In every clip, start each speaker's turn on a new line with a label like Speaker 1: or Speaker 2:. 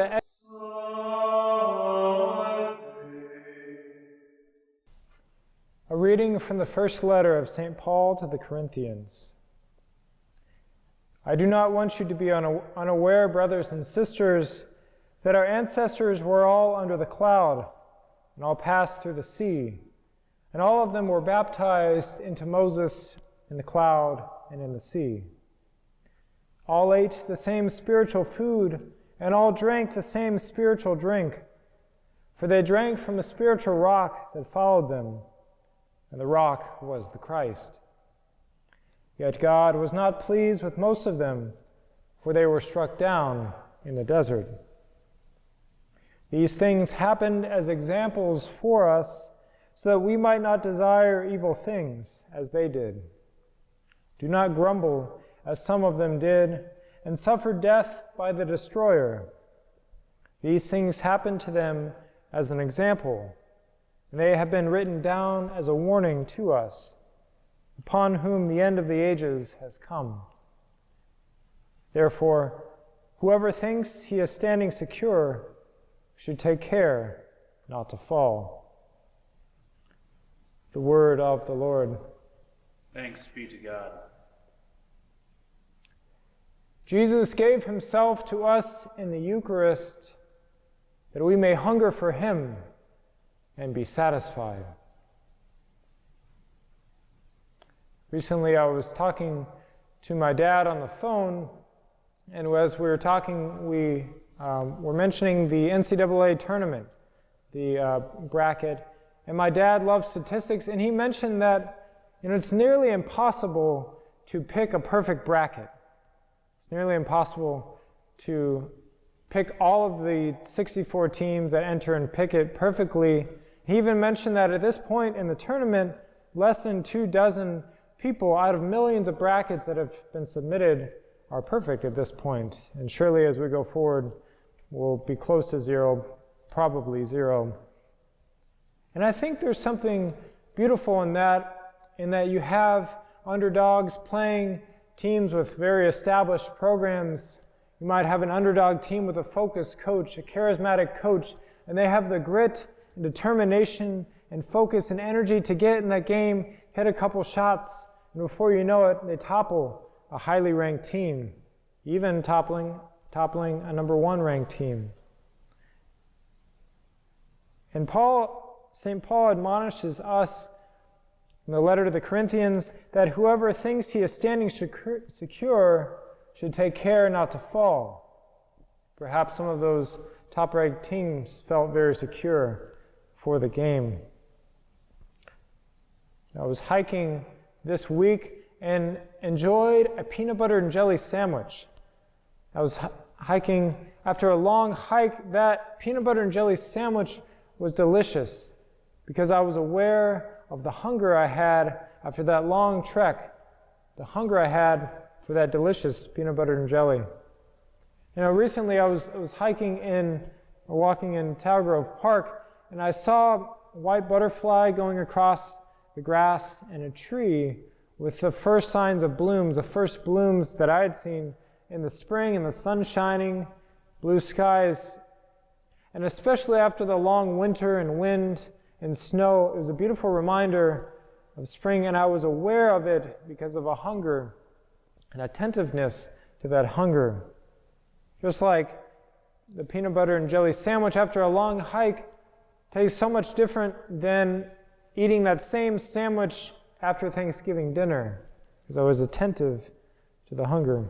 Speaker 1: A reading from the first letter of St. Paul to the Corinthians. I do not want you to be unaware, brothers and sisters, that our ancestors were all under the cloud, and all passed through the sea, and all of them were baptized into Moses in the cloud and in the sea. All ate the same spiritual food, and all drank the same spiritual drink, for they drank from a spiritual rock that followed them, and the rock was the Christ. Yet God was not pleased with most of them, for they were struck down in the desert. These things happened as examples for us, so that we might not desire evil things as they did. Do not grumble, as some of them did, and suffered death by the destroyer. These things happened to them as an example, and they have been written down as a warning to us, upon whom the end of the ages has come. Therefore, whoever thinks he is standing secure should take care not to fall. The word of the Lord.
Speaker 2: Thanks be to God.
Speaker 1: Jesus gave himself to us in the Eucharist that we may hunger for him and be satisfied. Recently, I was talking to my dad on the phone, and as we were talking, we were mentioning the NCAA tournament, the bracket, and my dad loves statistics, and he mentioned that it's nearly impossible to pick a perfect bracket. It's nearly impossible to pick all of the 64 teams that enter and pick it perfectly. He even mentioned that at this point in the tournament, less than 24 people out of millions of brackets that have been submitted are perfect at this point. And surely as we go forward, we'll be close to zero, probably zero. And I think there's something beautiful in that you have underdogs playing teams with very established programs. You might have an underdog team with a focused coach, a charismatic coach, and they have the grit and determination and focus and energy to get in that game, hit a couple shots, and before you know it, they topple a highly ranked team, even toppling a number 1 ranked team. And St. Paul admonishes us in the letter to the Corinthians that whoever thinks he is standing secure should take care not to fall. Perhaps some of those top-ranked teams felt very secure for the game. I was hiking this week and enjoyed a peanut butter and jelly sandwich. I was hiking after a long hike. That peanut butter and jelly sandwich was delicious because I was aware of the hunger I had after that long trek, the hunger I had for that delicious peanut butter and jelly. Recently I was walking in Tower Grove Park, and I saw a white butterfly going across the grass and a tree with the first signs of blooms, the first blooms that I had seen in the spring, and the sun shining, blue skies. And especially after the long winter and wind and snow, it was a beautiful reminder of spring, and I was aware of it because of a hunger and attentiveness to that hunger. Just like the peanut butter and jelly sandwich after a long hike tastes so much different than eating that same sandwich after Thanksgiving dinner, because I was attentive to the hunger.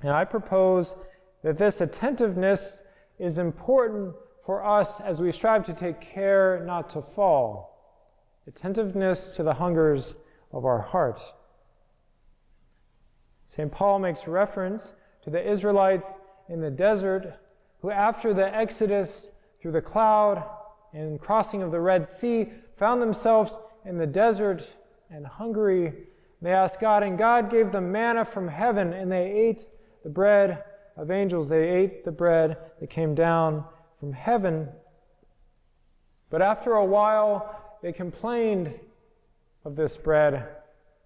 Speaker 1: And I propose that this attentiveness is important for us as we strive to take care not to fall. Attentiveness to the hungers of our heart. St. Paul makes reference to the Israelites in the desert who, after the exodus through the cloud and crossing of the Red Sea, found themselves in the desert and hungry. They asked God, and God gave them manna from heaven, and they ate the bread of angels. They ate the bread that came down from heaven. But after a while, they complained of this bread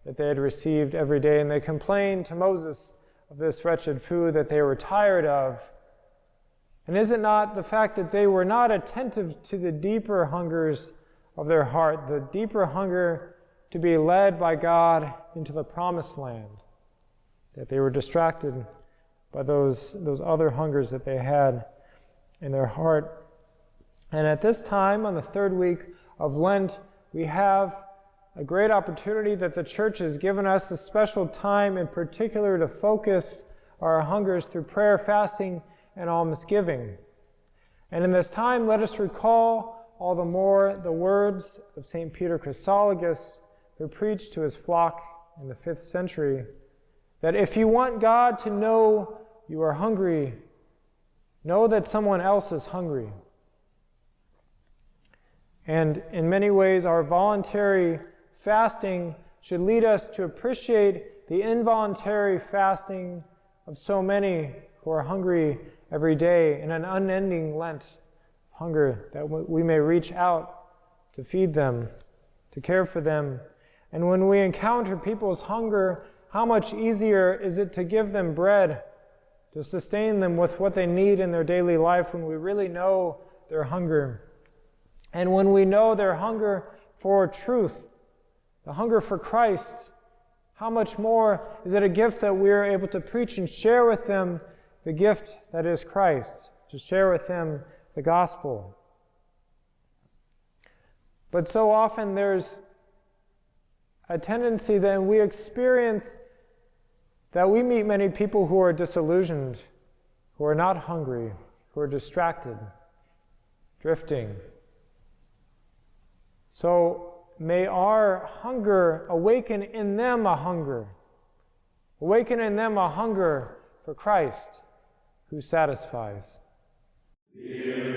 Speaker 1: that they had received every day, and they complained to Moses of this wretched food that they were tired of. And is it not the fact that they were not attentive to the deeper hungers of their heart, the deeper hunger to be led by God into the promised land, that they were distracted by those other hungers that they had in their heart? And at this time, on the third week of Lent, we have a great opportunity that the church has given us, a special time in particular to focus our hungers through prayer, fasting, and almsgiving. And in this time, let us recall all the more the words of St. Peter Chrysologus, who preached to his flock in the 5th century, that if you want God to know you are hungry, know that someone else is hungry. And in many ways, our voluntary fasting should lead us to appreciate the involuntary fasting of so many who are hungry every day in an unending Lent hunger, that we may reach out to feed them, to care for them. And when we encounter people's hunger, how much easier is it to give them bread, to sustain them with what they need in their daily life when we really know their hunger. And when we know their hunger for truth, the hunger for Christ, how much more is it a gift that we are able to preach and share with them the gift that is Christ, to share with them the gospel. But so often there's a tendency that we experience that we meet many people who are disillusioned, who are not hungry, who are distracted, drifting. So may our hunger awaken in them a hunger. Awaken in them a hunger for Christ, who satisfies.
Speaker 3: Yeah.